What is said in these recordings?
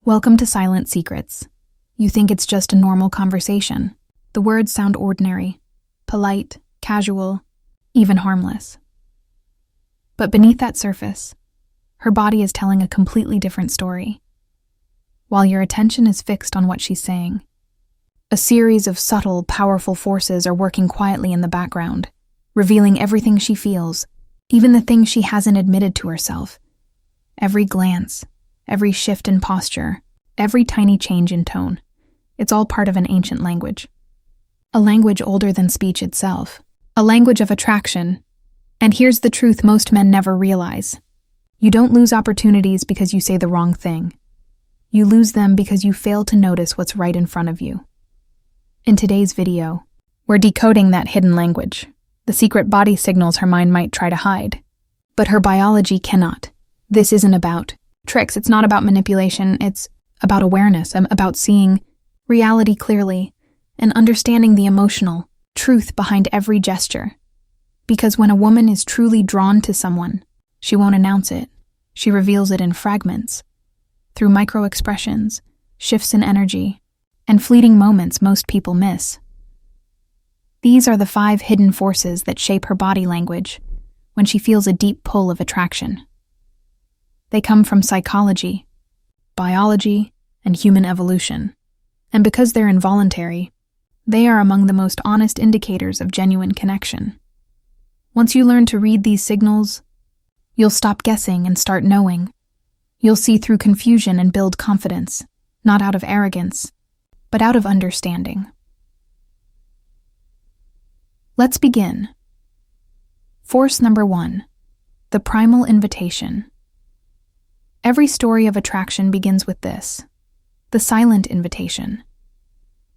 Welcome to Silent Secrets. You think it's just a normal conversation. The words sound ordinary, polite, casual, even harmless. But beneath that surface, her body is telling a completely different story. While your attention is fixed on what she's saying, a series of subtle, powerful forces are working quietly in the background, revealing everything she feels, even the things she hasn't admitted to herself. Every glance, every shift in posture, every tiny change in tone, it's all part of an ancient language. A language older than speech itself. A language of attraction. And here's the truth most men never realize. You don't lose opportunities because you say the wrong thing. You lose them because you fail to notice what's right in front of you. In today's video, we're decoding that hidden language, the secret body signals her mind might try to hide. But her biology cannot. This isn't about tricks, it's not about manipulation, it's about awareness, about seeing reality clearly and understanding the emotional truth behind every gesture. Because when a woman is truly drawn to someone, she won't announce it. She reveals it in fragments, through micro-expressions, shifts in energy, and fleeting moments most people miss. These are the 5 hidden forces that shape her body language when she feels a deep pull of attraction. They come from psychology, biology, and human evolution. And because they're involuntary, they are among the most honest indicators of genuine connection. Once you learn to read these signals, you'll stop guessing and start knowing. You'll see through confusion and build confidence, not out of arrogance, but out of understanding. Let's begin. Force number 1, the primal invitation. Every story of attraction begins with this, the silent invitation.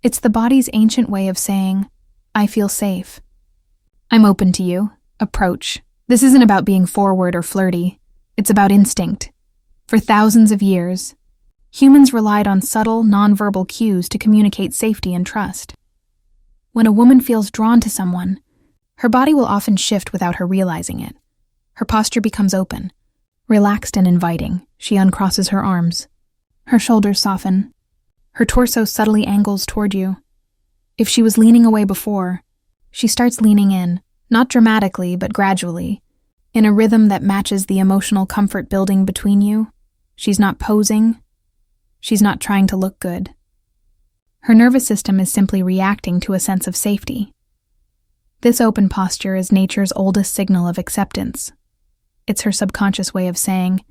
It's the body's ancient way of saying, I feel safe. I'm open to you. Approach. This isn't about being forward or flirty. It's about instinct. For thousands of years, humans relied on subtle, nonverbal cues to communicate safety and trust. When a woman feels drawn to someone, her body will often shift without her realizing it. Her posture becomes open, relaxed and inviting. She uncrosses her arms. Her shoulders soften. Her torso subtly angles toward you. If she was leaning away before, she starts leaning in, not dramatically but gradually, in a rhythm that matches the emotional comfort building between you. She's not posing. She's not trying to look good. Her nervous system is simply reacting to a sense of safety. This open posture is nature's oldest signal of acceptance. It's her subconscious way of saying,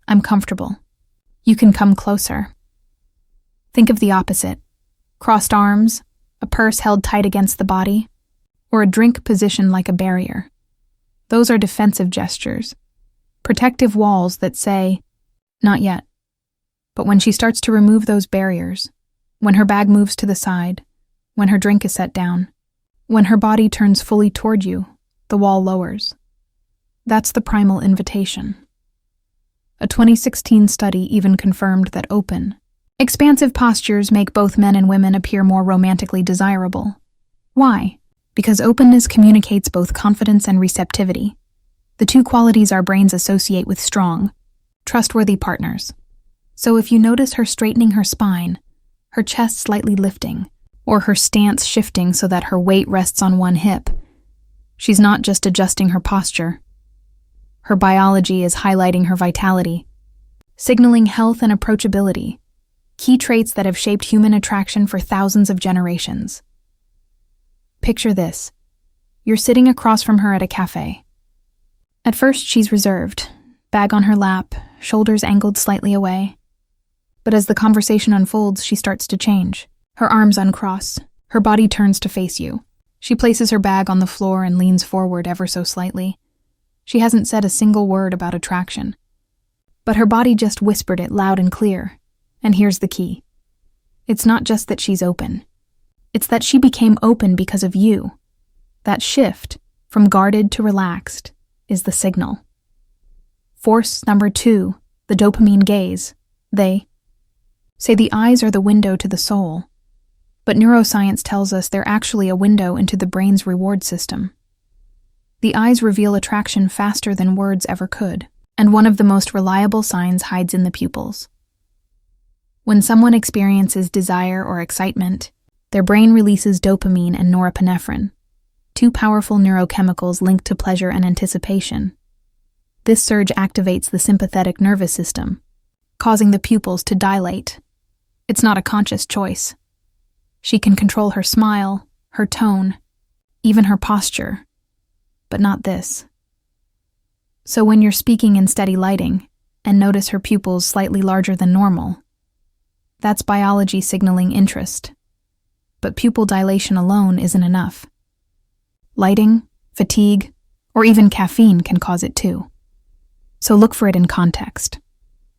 I'm comfortable. You can come closer. Think of the opposite. Crossed arms, a purse held tight against the body, or a drink positioned like a barrier. Those are defensive gestures, protective walls that say, not yet. But when she starts to remove those barriers, when her bag moves to the side, when her drink is set down, when her body turns fully toward you, the wall lowers. That's the primal invitation. A 2016 study even confirmed that open, expansive postures make both men and women appear more romantically desirable. Why? Because openness communicates both confidence and receptivity. The two qualities our brains associate with strong, trustworthy partners. So if you notice her straightening her spine, her chest slightly lifting, or her stance shifting so that her weight rests on one hip, she's not just adjusting her posture. Her biology is highlighting her vitality, signaling health and approachability, key traits that have shaped human attraction for thousands of generations. Picture this. You're sitting across from her at a cafe. At first, she's reserved, bag on her lap, shoulders angled slightly away. But as the conversation unfolds, she starts to change. Her arms uncross, her body turns to face you. She places her bag on the floor and leans forward ever so slightly. She hasn't said a single word about attraction, but her body just whispered it loud and clear. And here's the key. It's not just that she's open. It's that she became open because of you. That shift, from guarded to relaxed, is the signal. Force number 2, the dopamine gaze. They say the eyes are the window to the soul, but neuroscience tells us they're actually a window into the brain's reward system. The eyes reveal attraction faster than words ever could, and one of the most reliable signs hides in the pupils. When someone experiences desire or excitement, their brain releases dopamine and norepinephrine, two powerful neurochemicals linked to pleasure and anticipation. This surge activates the sympathetic nervous system, causing the pupils to dilate. It's not a conscious choice. She can control her smile, her tone, even her posture, but not this. So when you're speaking in steady lighting and notice her pupils slightly larger than normal, that's biology signaling interest. But pupil dilation alone isn't enough. Lighting, fatigue, or even caffeine can cause it too. So look for it in context,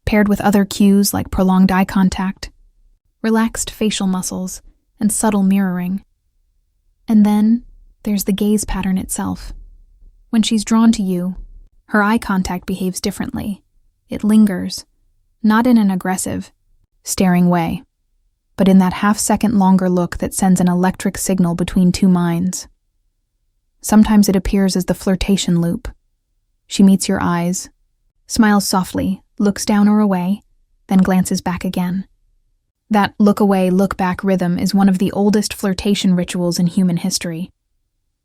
paired with other cues like prolonged eye contact, relaxed facial muscles, and subtle mirroring. And then there's the gaze pattern itself. When she's drawn to you, her eye contact behaves differently. It lingers, not in an aggressive, staring way, but in that half-second longer look that sends an electric signal between two minds. Sometimes it appears as the flirtation loop. She meets your eyes, smiles softly, looks down or away, then glances back again. That look away, look back rhythm is one of the oldest flirtation rituals in human history.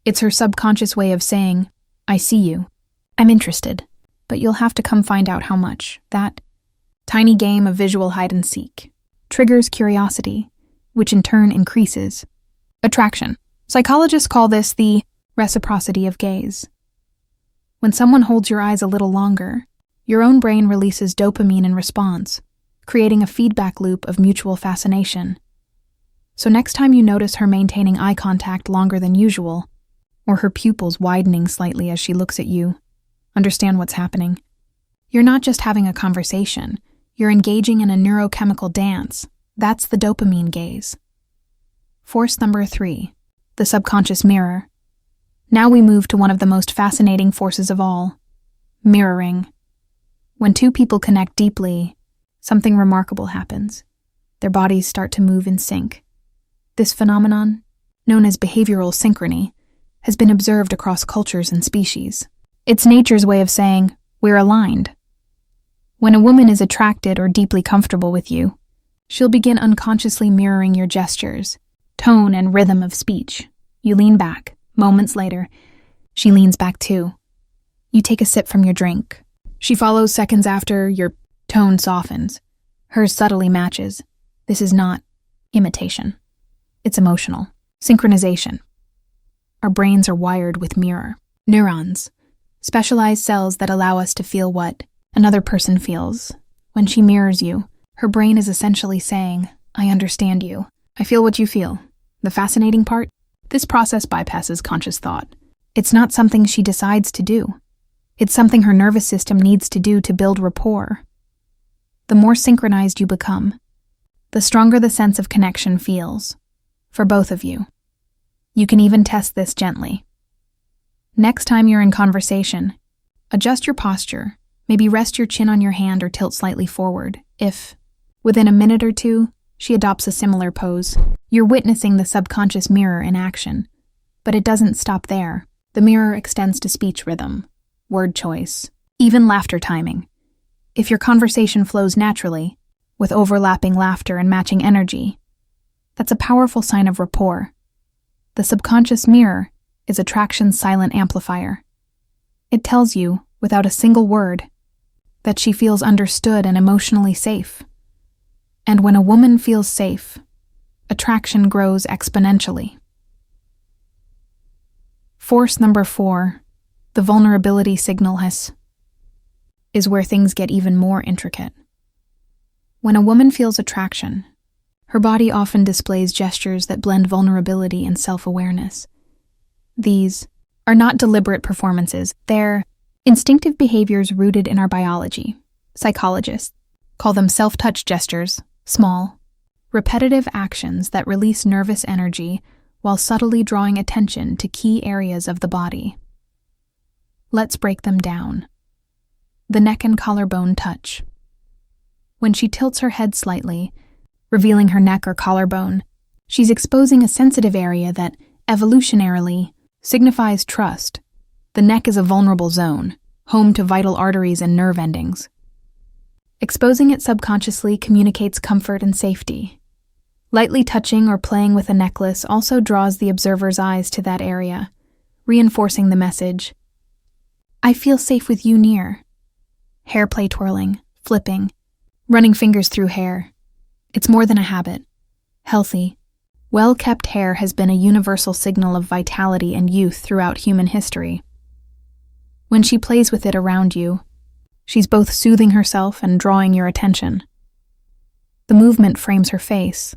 It's her subconscious way of saying, I see you, I'm interested, but you'll have to come find out how much. That tiny game of visual hide-and-seek triggers curiosity, which in turn increases attraction. Psychologists call this the reciprocity of gaze. When someone holds your eyes a little longer, your own brain releases dopamine in response, creating a feedback loop of mutual fascination. So next time you notice her maintaining eye contact longer than usual, or her pupils widening slightly as she looks at you, understand what's happening. You're not just having a conversation, you're engaging in a neurochemical dance. That's the dopamine gaze. Force number 3, the subconscious mirror. Now we move to one of the most fascinating forces of all, mirroring. When two people connect deeply, something remarkable happens. Their bodies start to move in sync. This phenomenon, known as behavioral synchrony, has been observed across cultures and species. It's nature's way of saying, we're aligned. When a woman is attracted or deeply comfortable with you, she'll begin unconsciously mirroring your gestures, tone, and rhythm of speech. You lean back. Moments later, she leans back too. You take a sip from your drink. She follows seconds after. Your tone softens. Hers subtly matches. This is not imitation. It's emotional. Synchronization. Our brains are wired with mirror. Neurons. Specialized cells that allow us to feel what another person feels. When she mirrors you, her brain is essentially saying, I understand you. I feel what you feel. The fascinating part? This process bypasses conscious thought. It's not something she decides to do. It's something her nervous system needs to do to build rapport. The more synchronized you become, the stronger the sense of connection feels, for both of you. You can even test this gently. Next time you're in conversation, adjust your posture, maybe rest your chin on your hand or tilt slightly forward. If, within a minute or two, she adopts a similar pose, you're witnessing the subconscious mirror in action. But it doesn't stop there. The mirror extends to speech rhythm, word choice, even laughter timing. If your conversation flows naturally, with overlapping laughter and matching energy, that's a powerful sign of rapport. The subconscious mirror is attraction's silent amplifier. It tells you, without a single word, that she feels understood and emotionally safe. And when a woman feels safe, attraction grows exponentially. Force number 4, the vulnerability signal is where things get even more intricate. When a woman feels attraction, her body often displays gestures that blend vulnerability and self-awareness. These are not deliberate performances, they're instinctive behaviors rooted in our biology. Psychologists call them self-touch gestures, small, repetitive actions that release nervous energy while subtly drawing attention to key areas of the body. Let's break them down. The neck and collarbone touch. When she tilts her head slightly, revealing her neck or collarbone, she's exposing a sensitive area that, evolutionarily, signifies trust. The neck is a vulnerable zone, home to vital arteries and nerve endings. Exposing it subconsciously communicates comfort and safety. Lightly touching or playing with a necklace also draws the observer's eyes to that area, reinforcing the message. I feel safe with you near. Hair play twirling, flipping, running fingers through hair. It's more than a habit. Healthy, well-kept hair has been a universal signal of vitality and youth throughout human history. When she plays with it around you, she's both soothing herself and drawing your attention. The movement frames her face,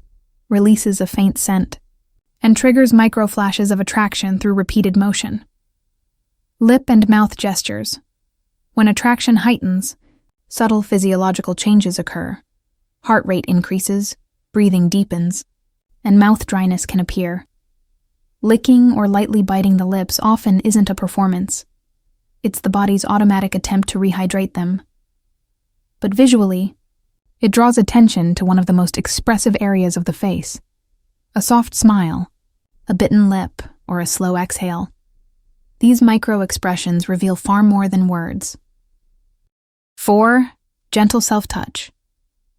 releases a faint scent, and triggers micro-flashes of attraction through repeated motion. Lip and mouth gestures. When attraction heightens, subtle physiological changes occur. Heart rate increases, breathing deepens, and mouth dryness can appear. Licking or lightly biting the lips often isn't a performance. It's the body's automatic attempt to rehydrate them. But visually, it draws attention to one of the most expressive areas of the face. A soft smile, a bitten lip, or a slow exhale. These micro-expressions reveal far more than words. 4. Gentle self-touch.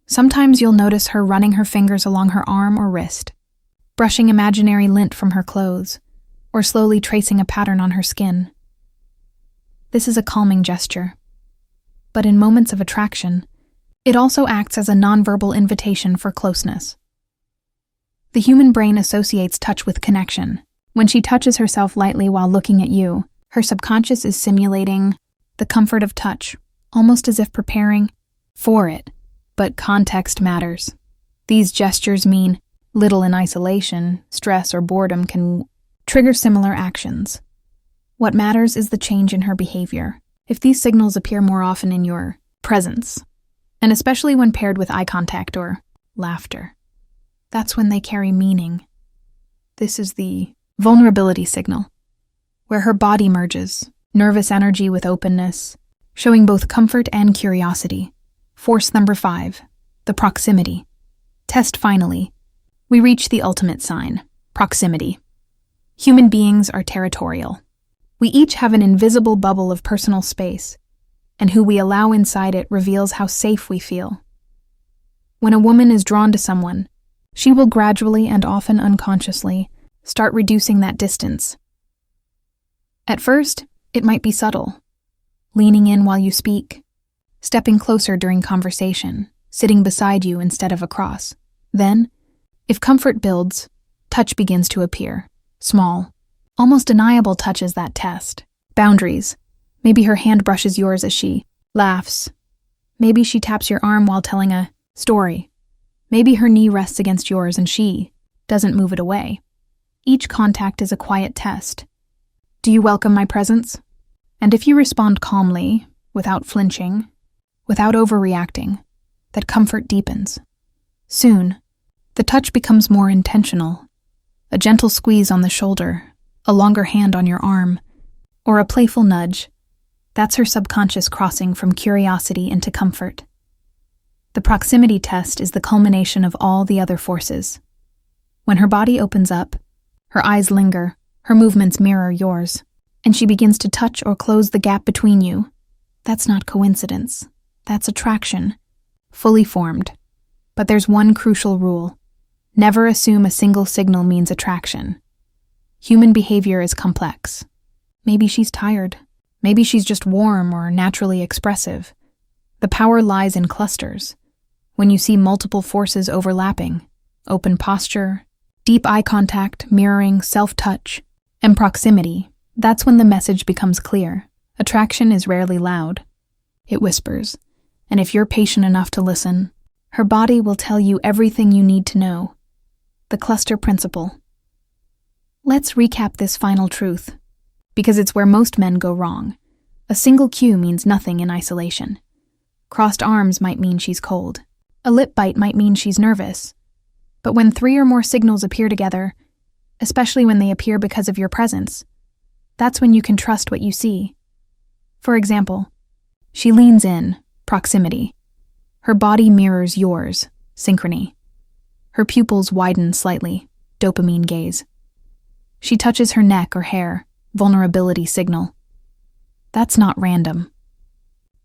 Sometimes you'll notice her running her fingers along her arm or wrist, brushing imaginary lint from her clothes, or slowly tracing a pattern on her skin. This is a calming gesture. But in moments of attraction, it also acts as a nonverbal invitation for closeness. The human brain associates touch with connection. When she touches herself lightly while looking at you, her subconscious is simulating the comfort of touch, almost as if preparing for it. But context matters. These gestures mean little in isolation. Stress or boredom can trigger similar actions. What matters is the change in her behavior. If these signals appear more often in your presence, and especially when paired with eye contact or laughter, that's when they carry meaning. This is the vulnerability signal, where her body merges, nervous energy with openness, showing both comfort and curiosity. Force number 5, the proximity. Test finally. We reach the ultimate sign, proximity. Human beings are territorial. We each have an invisible bubble of personal space, and who we allow inside it reveals how safe we feel. When a woman is drawn to someone, she will gradually and often unconsciously start reducing that distance. At first, it might be subtle, leaning in while you speak, stepping closer during conversation, sitting beside you instead of across. Then, if comfort builds, touch begins to appear, small, almost deniable touches that test. Boundaries. Maybe her hand brushes yours as she laughs. Maybe she taps your arm while telling a story. Maybe her knee rests against yours and she doesn't move it away. Each contact is a quiet test. Do you welcome my presence? And if you respond calmly, without flinching, without overreacting, that comfort deepens. Soon, the touch becomes more intentional. A gentle squeeze on the shoulder, a longer hand on your arm, or a playful nudge. That's her subconscious crossing from curiosity into comfort. The proximity test is the culmination of all the other forces. When her body opens up, her eyes linger, her movements mirror yours, and she begins to touch or close the gap between you. That's not coincidence. That's attraction, fully formed. But there's one crucial rule. Never assume a single signal means attraction. Human behavior is complex. Maybe she's tired. Maybe she's just warm or naturally expressive. The power lies in clusters. When you see multiple forces overlapping, open posture, deep eye contact, mirroring, self-touch, and proximity, that's when the message becomes clear. Attraction is rarely loud. It whispers. And if you're patient enough to listen, her body will tell you everything you need to know. The cluster principle. Let's recap this final truth, because it's where most men go wrong. A single cue means nothing in isolation. Crossed arms might mean she's cold. A lip bite might mean she's nervous. But when 3 or more signals appear together, especially when they appear because of your presence, that's when you can trust what you see. For example, she leans in, proximity. Her body mirrors yours, synchrony. Her pupils widen slightly, dopamine gaze. She touches her neck or hair, vulnerability signal. That's not random.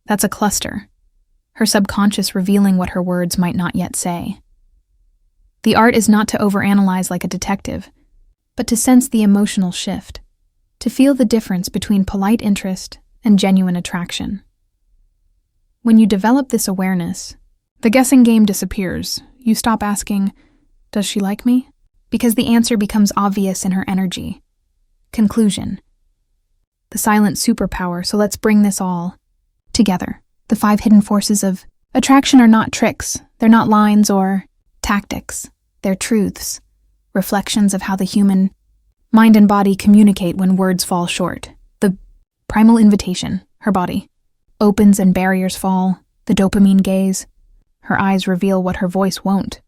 That's a cluster. her subconscious revealing what her words might not yet say. The art is not to overanalyze like a detective, but to sense the emotional shift, to feel the difference between polite interest and genuine attraction. When you develop this awareness, the guessing game disappears. You stop asking, "Does she like me?" because the answer becomes obvious in her energy. Conclusion. The silent superpower, so let's bring this all together. The 5 hidden forces of attraction are not tricks. They're not lines or tactics. They're truths, reflections of how the human mind and body communicate when words fall short. The primal invitation, her body, opens and barriers fall. The dopamine gaze, her eyes reveal what her voice won't.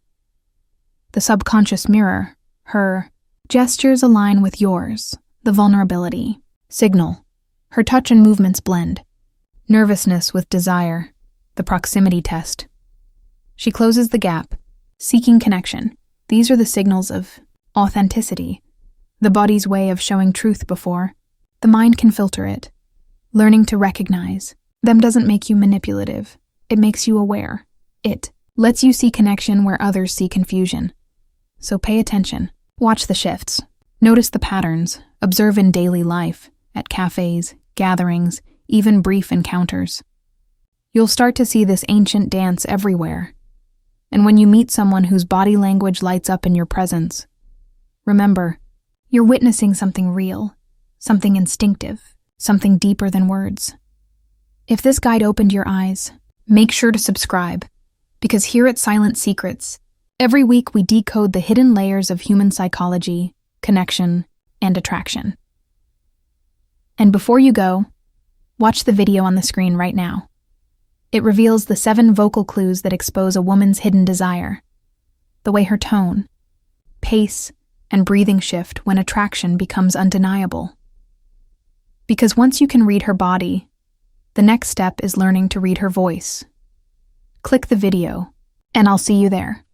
The subconscious mirror, her gestures align with yours. The vulnerability, signal, her touch and movements blend. Nervousness with desire, the proximity test. She closes the gap, seeking connection. These are the signals of authenticity, the body's way of showing truth before the mind can filter it. Learning to recognize them doesn't make you manipulative. It makes you aware. It lets you see connection where others see confusion. So pay attention. Watch the shifts. Notice the patterns. Observe in daily life, at cafes, gatherings, even brief encounters. You'll start to see this ancient dance everywhere. And when you meet someone whose body language lights up in your presence, remember, you're witnessing something real, something instinctive, something deeper than words. If this guide opened your eyes, make sure to subscribe, because here at Silent Secrets, every week we decode the hidden layers of human psychology, connection, and attraction. And before you go, watch the video on the screen right now. It reveals the 7 vocal clues that expose a woman's hidden desire, the way her tone, pace, and breathing shift when attraction becomes undeniable. Because once you can read her body, the next step is learning to read her voice. Click the video, and I'll see you there.